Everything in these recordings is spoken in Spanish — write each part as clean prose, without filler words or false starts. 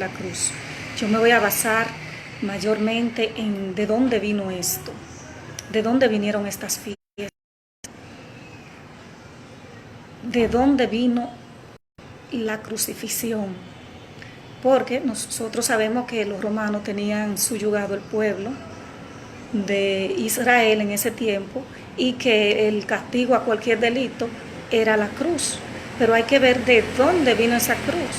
la cruz. Yo me voy a basar mayormente en de dónde vino esto, de dónde vinieron estas fiestas, de dónde vino la crucifixión. Porque nosotros sabemos que los romanos tenían subyugado el pueblo de Israel en ese tiempo y que el castigo a cualquier delito era la cruz. Pero hay que ver de dónde vino esa cruz,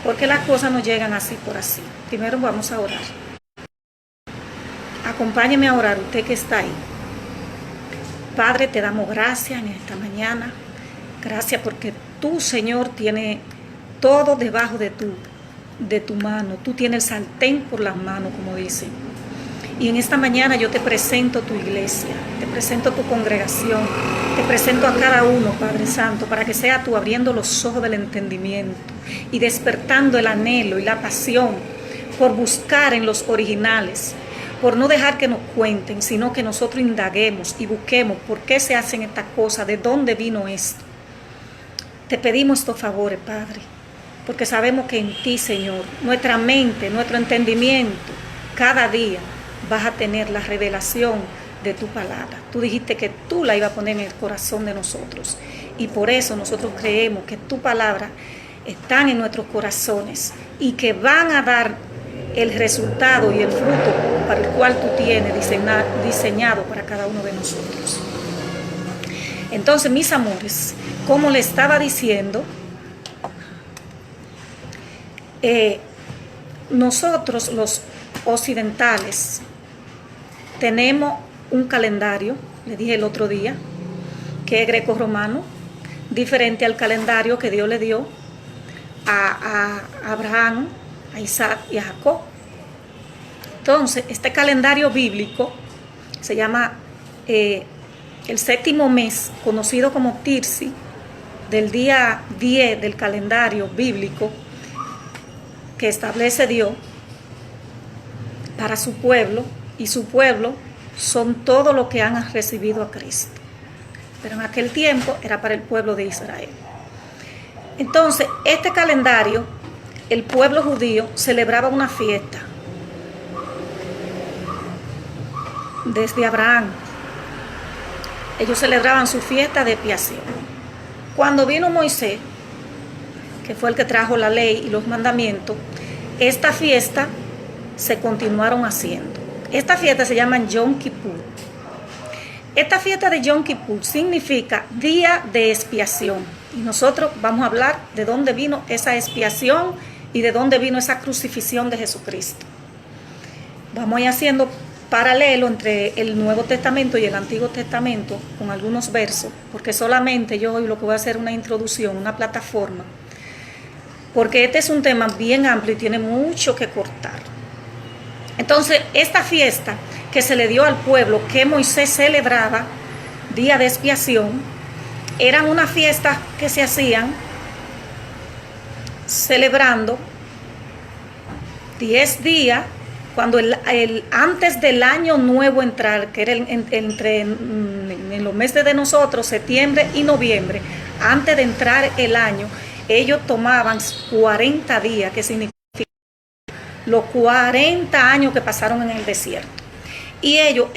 porque las cosas no llegan así por así. Primero vamos a orar. Acompáñeme a orar, usted que está ahí. Padre, te damos gracias en esta mañana. Gracias porque tú, Señor, tienes todo debajo de tu mano. Tú tienes el sartén por las manos, como dicen. Y en esta mañana yo te presento tu iglesia, te presento tu congregación, te presento a cada uno, Padre Santo, para que sea tú abriendo los ojos del entendimiento y despertando el anhelo y la pasión por buscar en los originales, por no dejar que nos cuenten, sino que nosotros indaguemos y busquemos por qué se hacen estas cosas, de dónde vino esto. Te pedimos estos favores, Padre, porque sabemos que en ti, Señor, nuestra mente, nuestro entendimiento, cada día vas a tener la revelación de tu palabra. Tú dijiste que tú la ibas a poner en el corazón de nosotros. Y por eso nosotros creemos que tu palabra está en nuestros corazones y que van a dar el resultado y el fruto para el cual tú tienes diseñado para cada uno de nosotros. Entonces, mis amores, como le estaba diciendo, nosotros los occidentales tenemos un calendario, le dije el otro día, que es greco-romano, diferente al calendario que Dios le dio a Abraham, a Isaac y a Jacob. Entonces, este calendario bíblico se llama el séptimo mes, conocido como Tirsi, del día 10 del calendario bíblico que establece Dios para su pueblo, y su pueblo son todos los que han recibido a Cristo. Pero en aquel tiempo era para el pueblo de Israel. Entonces, este calendario, el pueblo judío celebraba una fiesta desde Abraham. Ellos celebraban su fiesta de expiación. Cuando vino Moisés, que fue el que trajo la ley y los mandamientos, esta fiesta se continuaron haciendo. Esta fiesta se llama Yom Kippur. Esta fiesta de Yom Kippur significa día de expiación. Y nosotros vamos a hablar de dónde vino esa expiación y de dónde vino esa crucifixión de Jesucristo. Vamos a ir haciendo paralelo entre el Nuevo Testamento y el Antiguo Testamento con algunos versos, porque solamente yo hoy lo que voy a hacer es una introducción, una plataforma, porque este es un tema bien amplio y tiene mucho que cortar. Entonces, esta fiesta que se le dio al pueblo, que Moisés celebraba, día de expiación, eran una fiesta que se hacían celebrando 10 días, cuando antes del año nuevo entrar, que era en los meses de nosotros, septiembre y noviembre, antes de entrar el año, ellos tomaban 40 días, que significa los 40 años que pasaron en el desierto. Y ellos,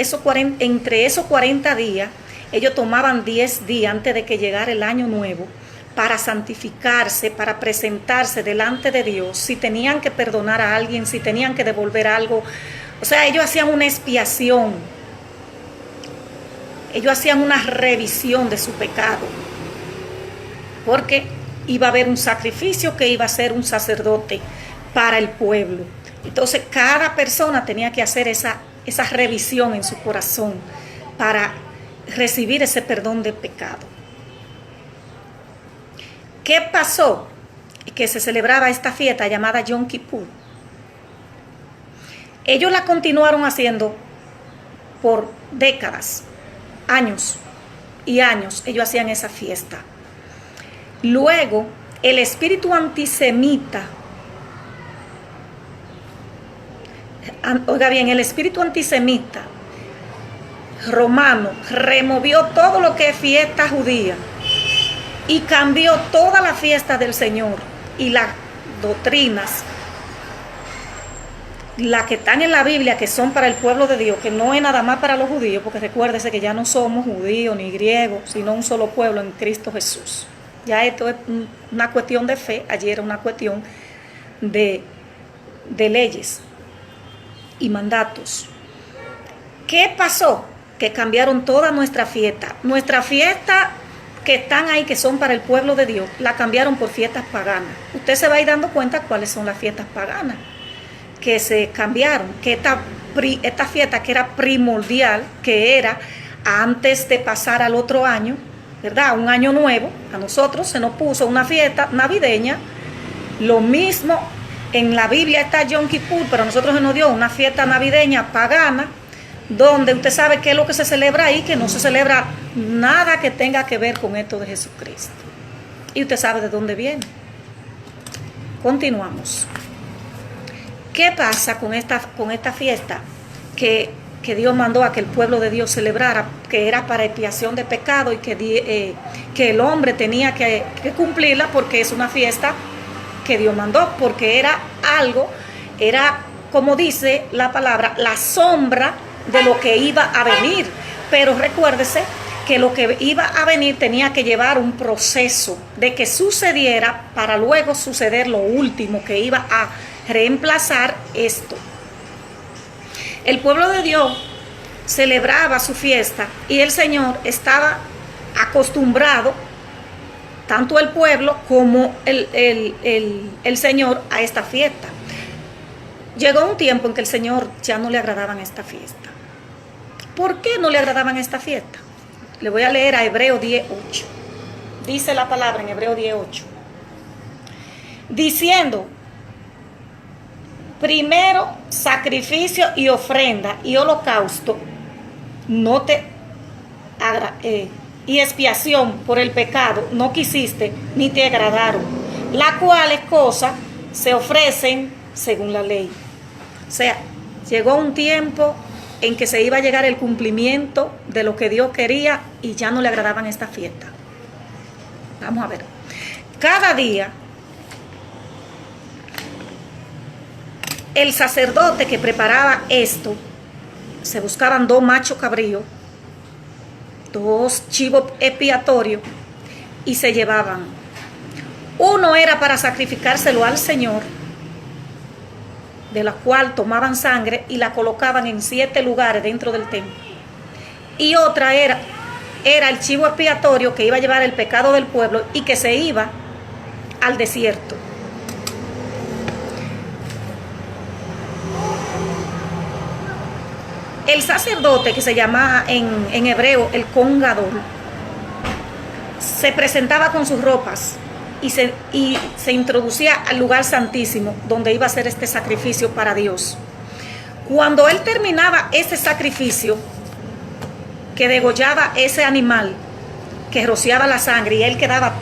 entre esos 40 días, ellos tomaban 10 días antes de que llegara el año nuevo para santificarse, para presentarse delante de Dios, si tenían que perdonar a alguien, si tenían que devolver algo. O sea, ellos hacían una expiación. Ellos hacían una revisión de su pecado. Porque iba a haber un sacrificio que iba a ser un sacerdote para el pueblo. Entonces cada persona tenía que hacer esa revisión en su corazón para recibir ese perdón de pecado. ¿Qué pasó? Que se celebraba esta fiesta llamada Yom Kippur. Ellos la continuaron haciendo por décadas, años y años. Ellos hacían esa fiesta. Luego, el espíritu antisemita, oiga bien, el espíritu antisemita romano removió todo lo que es fiesta judía y cambió toda la fiesta del Señor y las doctrinas las que están en la Biblia, que son para el pueblo de Dios, que no es nada más para los judíos, porque recuérdese que ya no somos judíos ni griegos, sino un solo pueblo en Cristo Jesús. Ya esto es una cuestión de fe, ayer era una cuestión de leyes y mandatos. ¿Qué pasó? Que cambiaron toda nuestra fiesta. Nuestra fiesta que están ahí, que son para el pueblo de Dios, la cambiaron por fiestas paganas. Usted se va a ir dando cuenta cuáles son las fiestas paganas que se cambiaron, que esta fiesta que era primordial, que era antes de pasar al otro año, ¿verdad? Un año nuevo, a nosotros se nos puso una fiesta navideña. Lo mismo en la Biblia está Yom Kippur, pero a nosotros se nos dio una fiesta navideña pagana, donde usted sabe qué es lo que se celebra ahí, que no se celebra nada que tenga que ver con esto de Jesucristo. Y usted sabe de dónde viene. Continuamos. ¿Qué pasa con esta fiesta que Dios mandó a que el pueblo de Dios celebrara, que era para expiación de pecado y que el hombre tenía que cumplirla, porque es una fiesta que Dios mandó, porque era como dice la palabra, la sombra de lo que iba a venir? Pero recuérdese que lo que iba a venir tenía que llevar un proceso de que sucediera para luego suceder lo último que iba a reemplazar esto. El pueblo de Dios celebraba su fiesta y el Señor estaba acostumbrado, tanto el pueblo como el Señor, a esta fiesta. Llegó un tiempo en que el Señor ya no le agradaban esta fiesta. ¿Por qué no le agradaban esta fiesta? Le voy a leer a Hebreo 10:8. Dice la palabra en Hebreo 10:8. Diciendo: primero sacrificio y ofrenda y holocausto y expiación por el pecado no quisiste ni te agradaron, las cuales cosas se ofrecen según la ley. O sea, llegó un tiempo en que se iba a llegar el cumplimiento de lo que Dios quería y ya no le agradaban esta fiesta. Vamos a ver. Cada día el sacerdote que preparaba esto, se buscaban 2 machos cabríos, 2 chivos expiatorios, y se llevaban. Uno era para sacrificárselo al Señor, de la cual tomaban sangre y la colocaban en 7 lugares dentro del templo. Y otra era el chivo expiatorio que iba a llevar el pecado del pueblo y que se iba al desierto. El sacerdote, que se llamaba en hebreo el Kohen Gadol, se presentaba con sus ropas y se introducía al lugar santísimo donde iba a hacer este sacrificio para Dios. Cuando él terminaba ese sacrificio, que degollaba ese animal, que rociaba la sangre, y él quedaba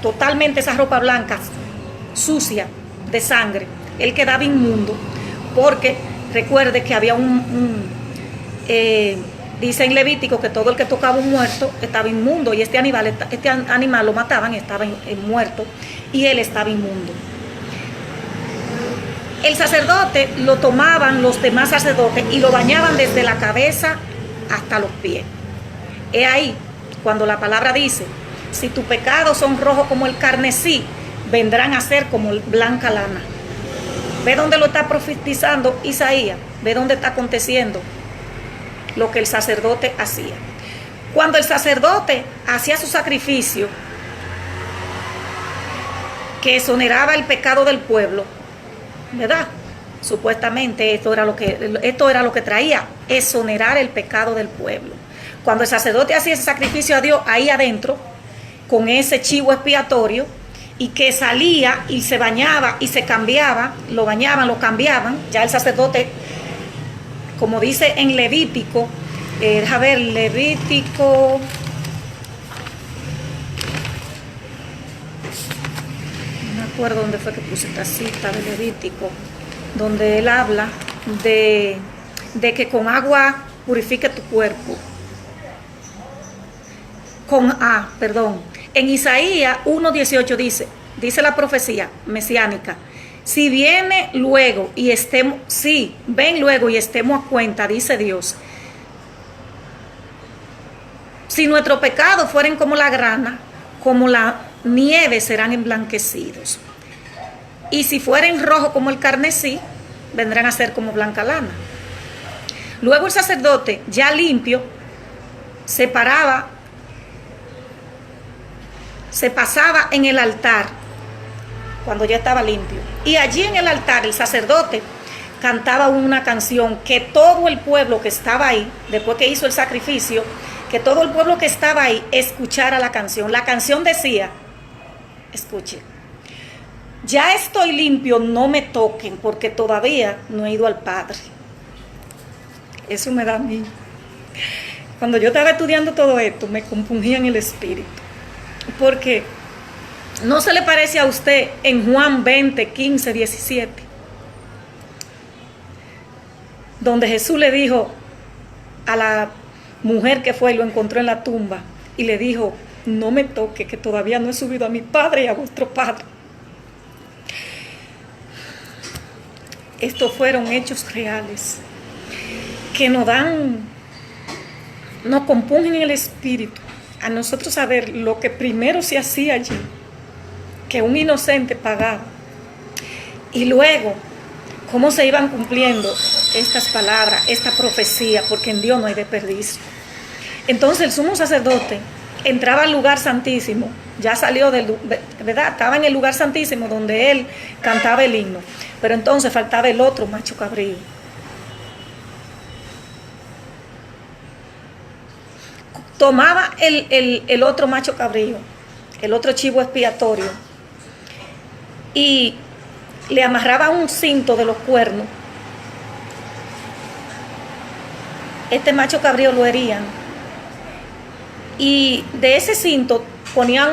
totalmente esa ropa blanca, sucia de sangre, él quedaba inmundo, porque recuerde que había dice en Levítico que todo el que tocaba un muerto estaba inmundo, y este animal lo mataban y estaba muerto, y él estaba inmundo. El sacerdote lo tomaban los demás sacerdotes y lo bañaban desde la cabeza hasta los pies. Es ahí cuando la palabra dice: si tus pecados son rojos como el carmesí, vendrán a ser como blanca lana. Ve dónde lo está profetizando Isaías, ve dónde está aconteciendo lo que el sacerdote hacía. Cuando el sacerdote hacía su sacrificio, que exoneraba el pecado del pueblo, ¿verdad? Supuestamente esto era lo que traía, exonerar el pecado del pueblo. Cuando el sacerdote hacía ese sacrificio a Dios ahí adentro, con ese chivo expiatorio, y que salía y se bañaba y se cambiaba, lo bañaban, lo cambiaban, ya el sacerdote, como dice en Levítico, Levítico, no me acuerdo dónde fue que puse esta cita de Levítico, donde él habla de que con agua purifique tu cuerpo. En Isaías 1:18 dice la profecía mesiánica, Si viene luego y estemos, si ven luego y estemos a cuenta, dice Dios, si nuestros pecados fueren como la grana, como la nieve serán emblanquecidos. Y si fueren rojos como el carmesí, vendrán a ser como blanca lana. Luego el sacerdote, ya limpio, se pasaba en el altar cuando ya estaba limpio. Y allí en el altar el sacerdote cantaba una canción que todo el pueblo que estaba ahí, después que hizo el sacrificio, que todo el pueblo que estaba ahí escuchara la canción. La canción decía, escuche, ya estoy limpio, no me toquen, porque todavía no he ido al Padre. Eso me da a mí. Cuando yo estaba estudiando todo esto, me compungía en el espíritu. Porque no se le parece a usted en Juan 20, 15, 17, donde Jesús le dijo a la mujer que fue y lo encontró en la tumba, y le dijo, no me toque, que todavía no he subido a mi Padre y a vuestro Padre. Estos fueron hechos reales que nos compungen en el espíritu a nosotros saber lo que primero se hacía allí, que un inocente pagaba, y luego cómo se iban cumpliendo estas palabras, esta profecía, porque en Dios no hay desperdicio. Entonces el sumo sacerdote entraba al lugar santísimo, ya salió ¿verdad? Estaba en el lugar santísimo donde él cantaba el himno, pero entonces faltaba el otro macho cabrío. Tomaba el otro macho cabrío, el otro chivo expiatorio, y le amarraba un cinto de los cuernos. Este macho cabrío lo herían, y de ese cinto ponían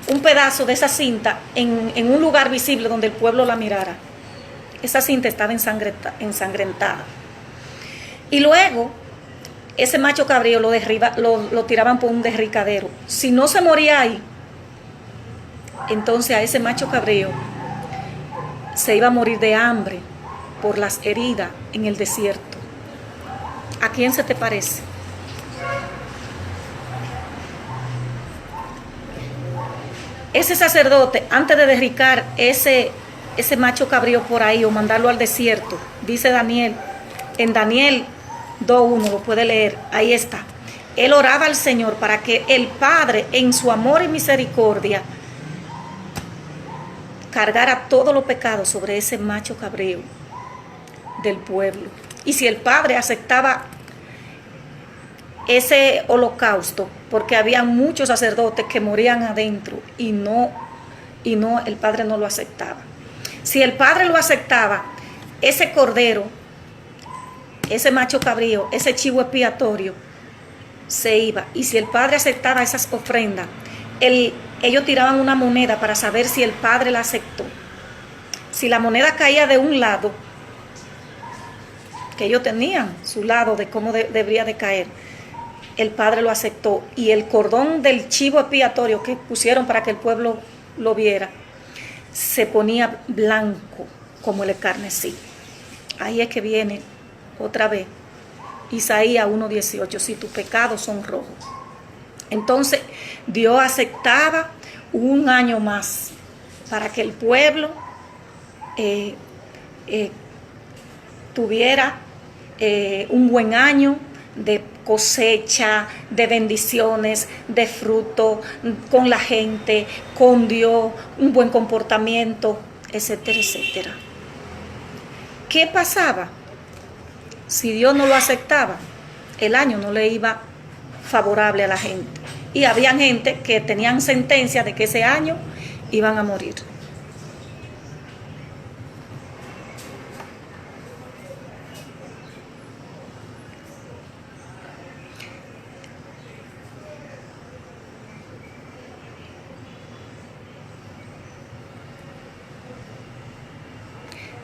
un pedazo de esa cinta en un lugar visible donde el pueblo la mirara. Esa cinta estaba ensangrentada. Y luego ese macho cabrío lo tiraban por un derricadero. Si no se moría ahí, entonces a ese macho cabrío se iba a morir de hambre por las heridas en el desierto. ¿A quién se te parece? Ese sacerdote, antes de derricar ese macho cabrío por ahí o mandarlo al desierto, dice Daniel, en Daniel 2:1, lo puede leer, ahí está. Él oraba al Señor para que el Padre, en su amor y misericordia, cargara todos los pecados sobre ese macho cabrío del pueblo. Y si el Padre aceptaba ese holocausto, porque había muchos sacerdotes que morían adentro y no el Padre no lo aceptaba. Si el Padre lo aceptaba, ese cordero, ese macho cabrío, ese chivo expiatorio se iba. Y si el Padre aceptaba esas ofrendas, ellos tiraban una moneda para saber si el Padre la aceptó. Si la moneda caía de un lado, que ellos tenían su lado de cómo debería de caer, el Padre lo aceptó. Y el cordón del chivo expiatorio que pusieron para que el pueblo lo viera, se ponía blanco como el carmesí. Ahí es que viene otra vez Isaías 1:18, si tus pecados son rojos. Entonces Dios aceptaba un año más para que el pueblo tuviera un buen año de cosecha, de bendiciones, de fruto, con la gente, con Dios, un buen comportamiento, etcétera, etcétera. ¿Qué pasaba? Si Dios no lo aceptaba, el año no le iba favorable a la gente. Y había gente que tenían sentencia de que ese año iban a morir.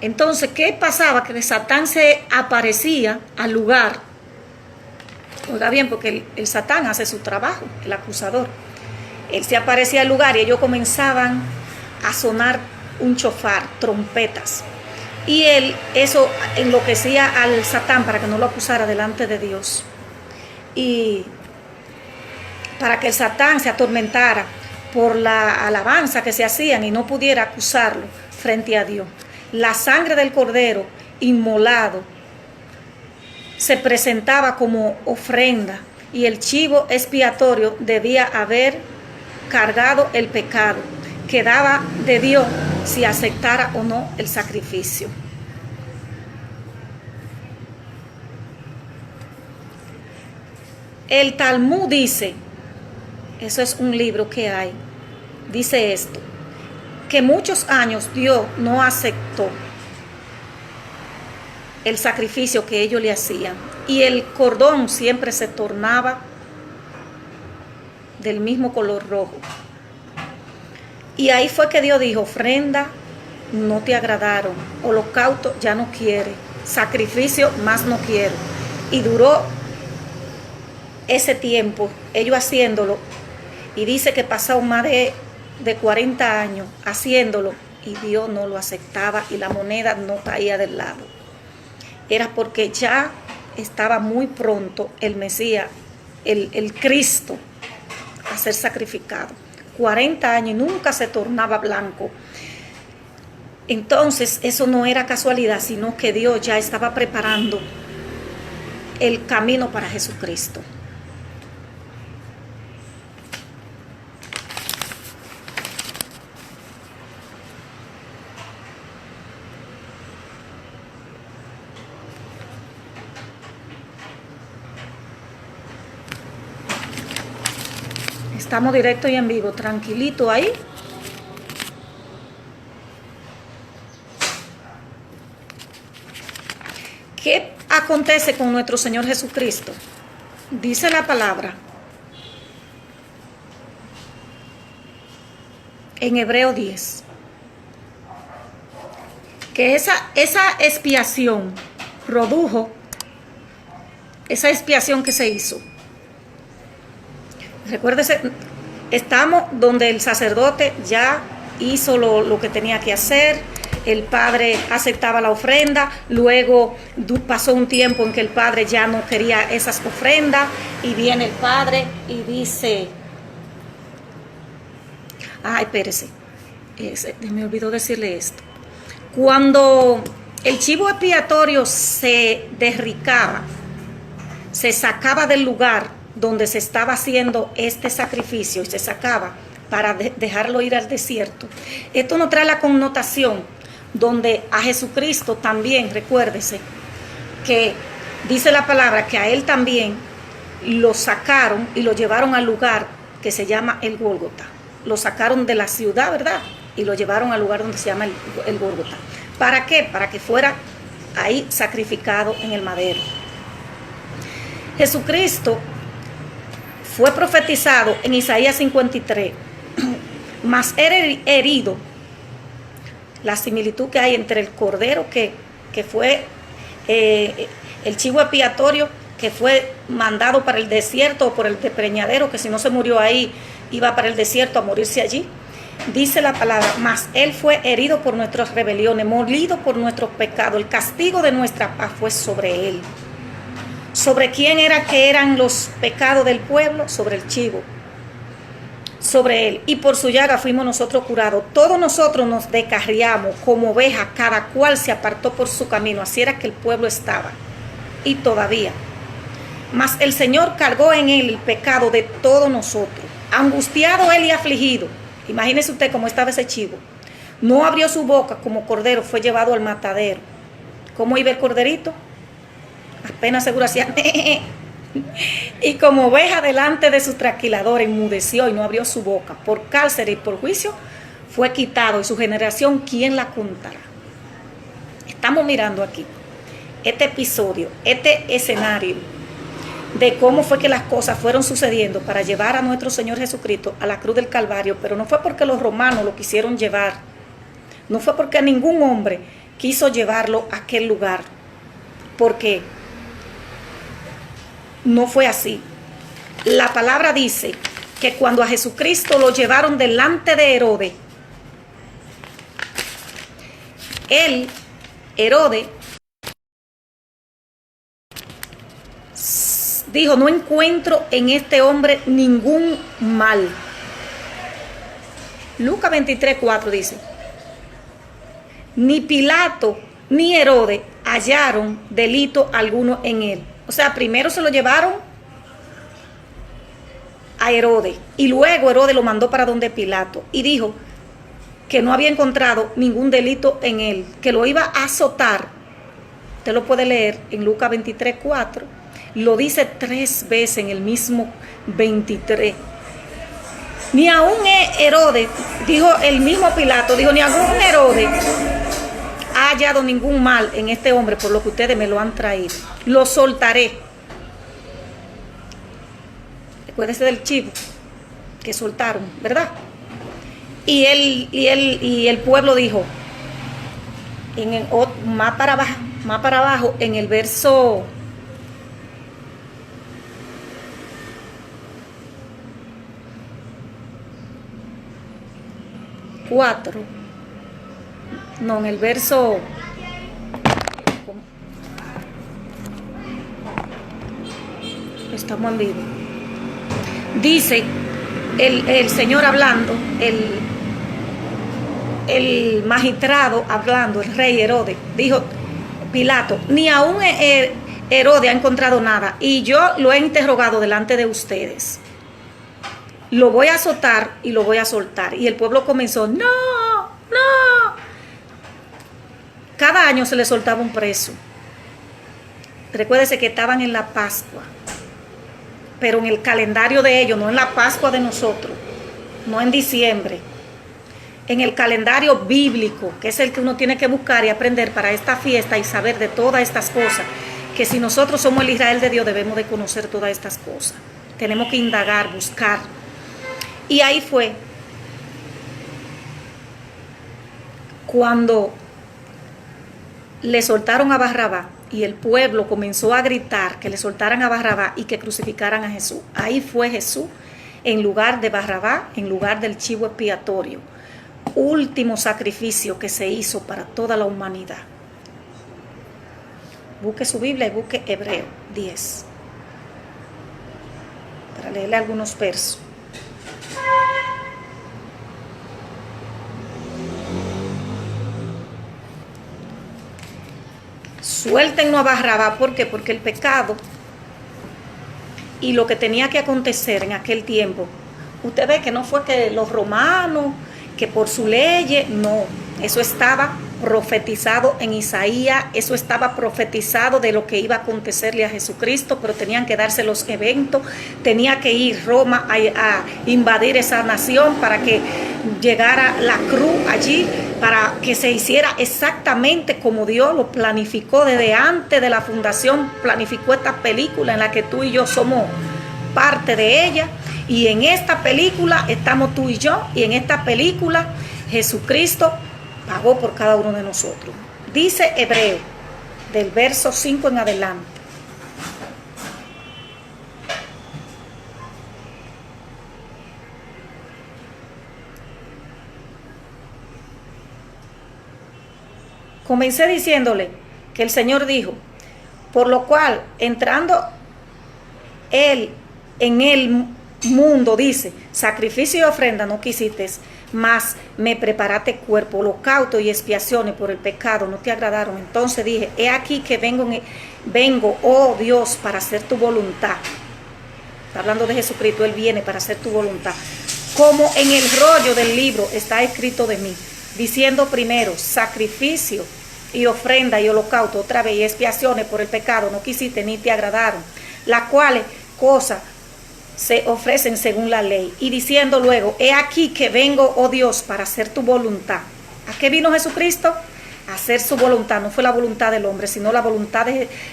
Entonces, ¿qué pasaba? Que Satán se aparecía al lugar. Oiga bien, porque el Satán hace su trabajo, el acusador. Él se aparecía al lugar y ellos comenzaban a sonar un chofar, trompetas. Y eso enloquecía al Satán para que no lo acusara delante de Dios. Y para que el Satán se atormentara por la alabanza que se hacían y no pudiera acusarlo frente a Dios. La sangre del cordero inmolado se presentaba como ofrenda y el chivo expiatorio debía haber cargado el pecado. Quedaba de Dios si aceptara o no el sacrificio. El Talmud dice, eso es un libro que hay, dice esto, que muchos años Dios no aceptó el sacrificio que ellos le hacían y el cordón siempre se tornaba del mismo color rojo. Y ahí fue que Dios dijo, ofrenda no te agradaron, holocausto ya no quiere, sacrificio más no quiero. Y duró ese tiempo ellos haciéndolo, y dice que pasaron más de 40 años haciéndolo y Dios no lo aceptaba y la moneda no caía del lado. Era porque ya estaba muy pronto el Mesías, el Cristo, a ser sacrificado. 40 años y nunca se tornaba blanco. Entonces eso no era casualidad, sino que Dios ya estaba preparando el camino para Jesucristo. Estamos directo y en vivo, tranquilito ahí. ¿Qué acontece con nuestro Señor Jesucristo? Dice la palabra en Hebreo 10 que esa expiación produjo, esa expiación que se hizo. Recuérdese, estamos donde el sacerdote ya hizo lo que tenía que hacer, el padre aceptaba la ofrenda, luego pasó un tiempo en que el padre ya no quería esas ofrendas y viene el padre y dice, espérese, me olvidó decirle esto, cuando el chivo expiatorio se derricaba, se sacaba del lugar donde se estaba haciendo este sacrificio y se sacaba para dejarlo ir al desierto. Esto nos trae la connotación donde a Jesucristo también, recuérdese, que dice la palabra que a él también lo sacaron y lo llevaron al lugar que se llama el Gólgota. Lo sacaron de la ciudad, ¿verdad? Y lo llevaron al lugar donde se llama el Gólgota. ¿Para qué? Para que fuera ahí sacrificado en el madero. Jesucristo fue profetizado en Isaías 53, mas era herido. La similitud que hay entre el cordero que fue el chivo expiatorio que fue mandado para el desierto o por el despreñadero, que si no se murió ahí iba para el desierto a morirse allí. Dice la palabra, mas él fue herido por nuestras rebeliones, molido por nuestros pecados, el castigo de nuestra paz fue sobre él. ¿Sobre quién era que eran los pecados del pueblo? Sobre el chivo, sobre él. Y por su llaga fuimos nosotros curados. Todos nosotros nos descarriamos como ovejas, cada cual se apartó por su camino. Así era que el pueblo estaba. Y todavía. Mas el Señor cargó en él el pecado de todos nosotros. Angustiado él y afligido. Imagínese usted cómo estaba ese chivo. No abrió su boca como cordero, fue llevado al matadero. ¿Cómo iba el corderito? Apenas seguro hacía y como oveja delante de su trasquilador enmudeció y no abrió su boca. Por cárcel y por juicio fue quitado, y su generación, ¿quién la contará? Estamos mirando aquí este episodio, este escenario de cómo fue que las cosas fueron sucediendo para llevar a nuestro Señor Jesucristo a la cruz del Calvario, pero no fue porque los romanos lo quisieron llevar, no fue porque ningún hombre quiso llevarlo a aquel lugar, porque no fue así. La palabra dice que cuando a Jesucristo lo llevaron delante de Herodes, él, Herodes, dijo, no encuentro en este hombre ningún mal. Lucas 23:4 dice, ni Pilato ni Herodes hallaron delito alguno en él. O sea, primero se lo llevaron a Herodes y luego Herodes lo mandó para donde Pilato y dijo que no había encontrado ningún delito en él, que lo iba a azotar. Usted lo puede leer en Lucas 23:4. Lo dice 3 veces en el mismo 23. Ni aún Herodes, dijo el mismo Pilato, dijo, ni aún Herodes ha hallado ningún mal en este hombre por lo que ustedes me lo han traído. Lo soltaré. Recuérdese del chivo que soltaron, ¿verdad? Y el pueblo dijo, más para abajo, en el verso 4, no, en el verso, estamos en vivo, dice el Señor hablando, el magistrado hablando, el rey Herodes, dijo Pilato, ni aún Herodes ha encontrado nada y yo lo he interrogado delante de ustedes. Lo voy a azotar y lo voy a soltar. Y el pueblo comenzó, no. Cada año se le soltaba un preso. Recuérdese que estaban en la Pascua. Pero en el calendario de ellos, no en la Pascua de nosotros. No en diciembre. En el calendario bíblico, que es el que uno tiene que buscar y aprender para esta fiesta y saber de todas estas cosas. Que si nosotros somos el Israel de Dios, debemos de conocer todas estas cosas. Tenemos que indagar, buscar. Y ahí fue cuando le soltaron a Barrabás y el pueblo comenzó a gritar que le soltaran a Barrabás y que crucificaran a Jesús. Ahí fue Jesús en lugar de Barrabás, en lugar del chivo expiatorio. Último sacrificio que se hizo para toda la humanidad. Busque su Biblia y busque Hebreo 10 para leerle algunos versos. Suéltenlo a Barrabás, ¿por qué? Porque el pecado y lo que tenía que acontecer en aquel tiempo, usted ve que no fue que los romanos, que por su ley, no, eso estaba profetizado en Isaías, eso estaba profetizado de lo que iba a acontecerle a Jesucristo, pero tenían que darse los eventos, tenía que ir Roma a invadir esa nación para que llegara la cruz allí, para que se hiciera exactamente como Dios lo planificó desde antes de la fundación, planificó esta película en la que tú y yo somos parte de ella, y en esta película estamos tú y yo, y en esta película Jesucristo pagó por cada uno de nosotros. Dice Hebreo, del verso 5 en adelante. Comencé diciéndole que el Señor dijo, por lo cual, entrando Él en el mundo, dice, sacrificio y ofrenda no quisiste, mas me preparaste cuerpo, holocausto y expiaciones por el pecado, no te agradaron. Entonces dije, he aquí que vengo, oh Dios, para hacer tu voluntad. Está hablando de Jesucristo, Él viene para hacer tu voluntad. Como en el rollo del libro está escrito de mí, diciendo primero, sacrificio y ofrenda y holocausto, otra vez, y expiaciones por el pecado, no quisiste ni te agradaron, las cuales cosas se ofrecen según la ley, y diciendo luego, he aquí que vengo, oh Dios, para hacer tu voluntad. ¿A qué vino Jesucristo? A hacer su voluntad. No fue la voluntad del hombre, sino la voluntad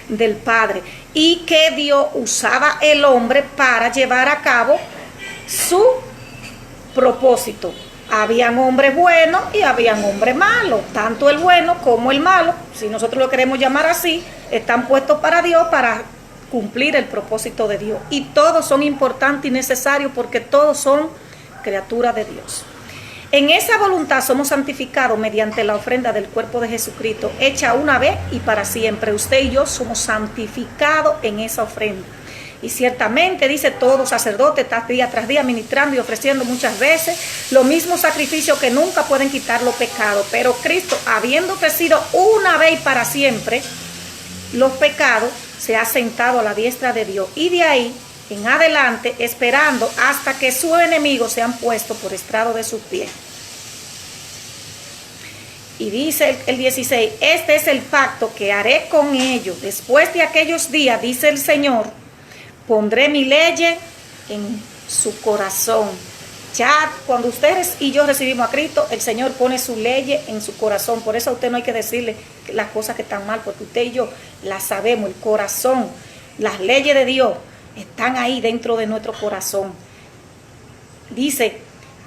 del Padre, y que Dios usaba el hombre para llevar a cabo su propósito. Habían hombres buenos y habían hombres malos, tanto el bueno como el malo, si nosotros lo queremos llamar así, están puestos para Dios, para cumplir el propósito de Dios, y todos son importantes y necesarios porque todos son criaturas de Dios. En esa voluntad somos santificados mediante la ofrenda del cuerpo de Jesucristo, hecha una vez y para siempre. Usted y yo somos santificados en esa ofrenda. Y ciertamente, dice, todo sacerdote está día tras día ministrando y ofreciendo muchas veces los mismos sacrificios que nunca pueden quitar los pecados. Pero Cristo, habiendo ofrecido una vez y para siempre los pecados, se ha sentado a la diestra de Dios. Y de ahí en adelante, esperando hasta que sus enemigos sean puestos por estrado de sus pies. Y dice el 16, este es el pacto que haré con ellos. Después de aquellos días, dice el Señor, pondré mi ley en su corazón. Ya cuando ustedes y yo recibimos a Cristo, el Señor pone su ley en su corazón. Por eso a usted no hay que decirle las cosas que están mal, porque usted y yo las sabemos. El corazón, las leyes de Dios están ahí dentro de nuestro corazón. Dice,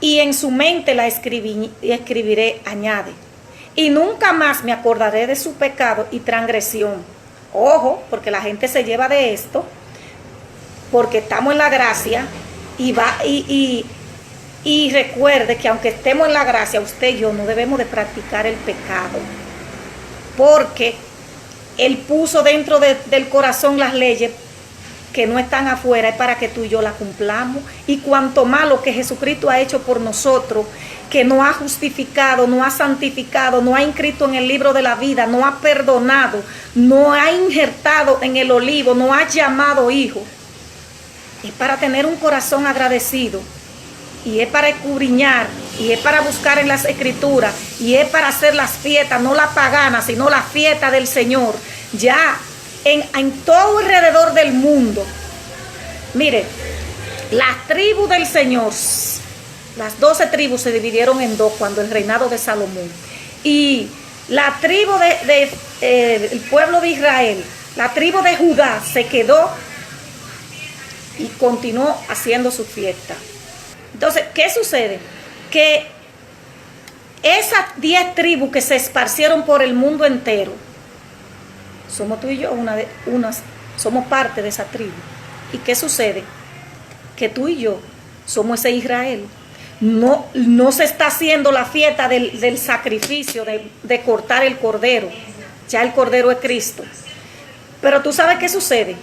y en su mente la escribiré, añade, y nunca más me acordaré de su pecado y transgresión. Ojo, porque la gente se lleva de esto, porque estamos en la gracia, y recuerde que aunque estemos en la gracia, usted y yo no debemos de practicar el pecado, porque Él puso dentro del corazón las leyes que no están afuera, es para que tú y yo la cumplamos. Y cuanto más lo que Jesucristo ha hecho por nosotros, que nos ha justificado, nos ha santificado, nos ha inscrito en el libro de la vida, nos ha perdonado, nos ha injertado en el olivo, nos ha llamado hijo, es para tener un corazón agradecido, y es para escudriñar, y es para buscar en las escrituras, y es para hacer las fiestas, no las paganas, sino las fiestas del Señor, ya en todo alrededor del mundo. Mire, las tribus del Señor, las 12 tribus se dividieron en dos cuando el reinado de Salomón. Y la tribu el pueblo de Israel, la tribu de Judá se quedó y continuó haciendo su fiesta. Entonces, ¿qué sucede? Que esas 10 tribus que se esparcieron por el mundo entero, somos tú y yo, somos parte de esa tribu. ¿Y qué sucede? Que tú y yo somos ese Israel. No se está haciendo la fiesta del sacrificio, de cortar el cordero. Ya el cordero es Cristo. Pero tú sabes qué sucede,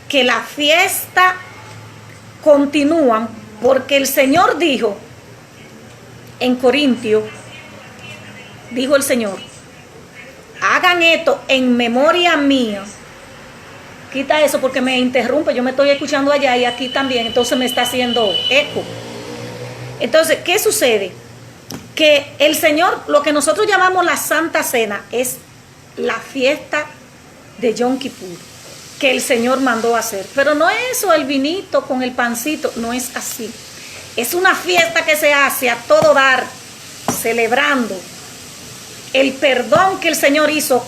que la fiesta continúa, porque el Señor dijo en Corintios, dijo el Señor, hagan esto en memoria mía. Quita eso porque me interrumpe, yo me estoy escuchando allá y aquí también, entonces me está haciendo eco. Entonces, ¿qué sucede? Que el Señor, lo que nosotros llamamos la Santa Cena, es la fiesta de Yom Kippur, que el Señor mandó a hacer. Pero no es eso, el vinito con el pancito, no es así. Es una fiesta que se hace a todo dar, celebrando el perdón que el Señor hizo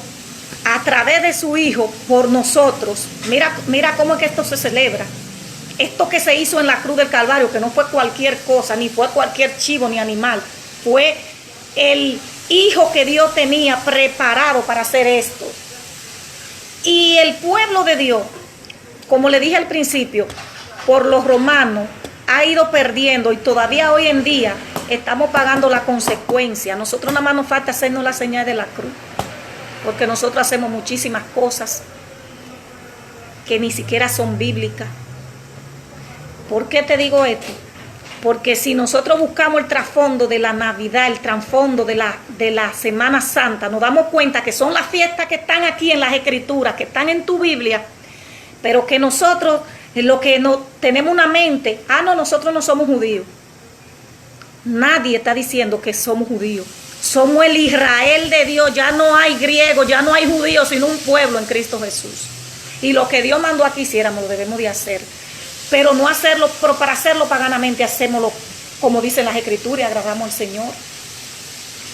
a través de su Hijo por nosotros. Mira cómo es que esto se celebra. Esto que se hizo en la cruz del Calvario, que no fue cualquier cosa, ni fue cualquier chivo ni animal, fue el Hijo que Dios tenía preparado para hacer esto. Y el pueblo de Dios, como le dije al principio, por los romanos ha ido perdiendo, y todavía hoy en día estamos pagando la consecuencia. Nosotros nada más nos falta hacernos la señal de la cruz, porque nosotros hacemos muchísimas cosas que ni siquiera son bíblicas. ¿Por qué te digo esto? Porque si nosotros buscamos el trasfondo de la Navidad, el trasfondo de la Semana Santa, nos damos cuenta que son las fiestas que están aquí en las Escrituras, que están en tu Biblia, pero que nosotros, lo que no tenemos una mente, nosotros no somos judíos. Nadie está diciendo que somos judíos. Somos el Israel de Dios, ya no hay griego, ya no hay judíos, sino un pueblo en Cristo Jesús. Y lo que Dios mandó a que hiciéramos, lo debemos de hacer. Pero no hacerlo, pero para hacerlo paganamente, hacémoslo como dicen las Escrituras, y agradamos al Señor.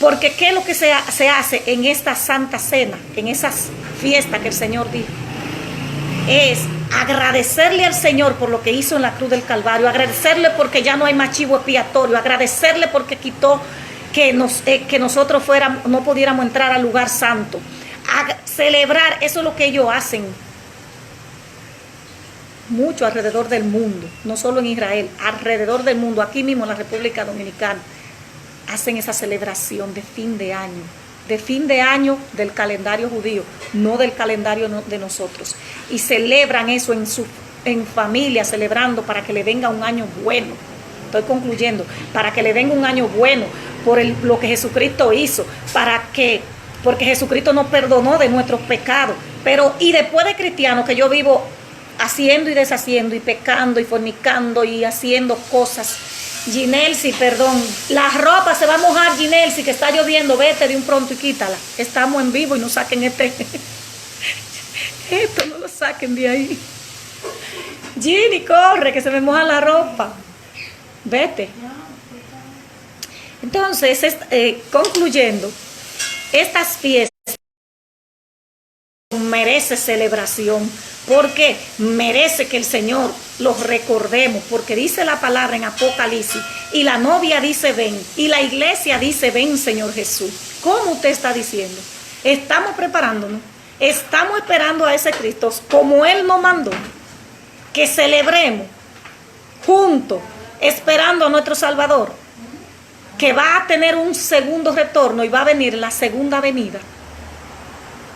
Porque ¿qué es lo que se hace en esta Santa Cena, en esas fiestas que el Señor dijo? Es agradecerle al Señor por lo que hizo en la cruz del Calvario, agradecerle porque ya no hay más chivo expiatorio, agradecerle porque quitó que nosotros no pudiéramos entrar al lugar santo, celebrar. Eso es lo que ellos hacen mucho alrededor del mundo, no solo en Israel, alrededor del mundo, aquí mismo en la República Dominicana. hacen esa celebración de fin de año del calendario judío, no del calendario de nosotros. Y celebran eso en familia, celebrando para que le venga un año bueno. Estoy concluyendo, para que le venga un año bueno por lo que Jesucristo hizo, porque Jesucristo nos perdonó de nuestros pecados. Pero, y después de cristiano, que yo vivo haciendo y deshaciendo, y pecando, y fornicando, y haciendo cosas. Ginelsi, perdón, la ropa se va a mojar, Ginelsi, que está lloviendo, vete de un pronto y quítala. Estamos en vivo y no saquen esto no lo saquen de ahí. Ginny, corre, que se me moja la ropa. Vete. Entonces, concluyendo, estas fiestas merece celebración, porque merece que el Señor los recordemos, porque dice la palabra en Apocalipsis, y la novia dice ven, y la iglesia dice ven, Señor Jesús. ¿Cómo usted está diciendo? Estamos preparándonos, estamos esperando a ese Cristo, como Él nos mandó, que celebremos juntos, esperando a nuestro Salvador, que va a tener un segundo retorno y va a venir la segunda venida.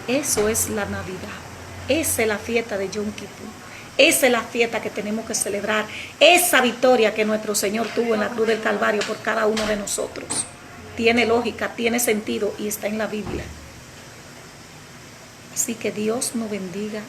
Eso es la Navidad. Esa es la fiesta de Yom Kippur. Esa es la fiesta que tenemos que celebrar. Esa victoria que nuestro Señor tuvo en la cruz del Calvario por cada uno de nosotros. Tiene lógica, tiene sentido y está en la Biblia. Así que Dios nos bendiga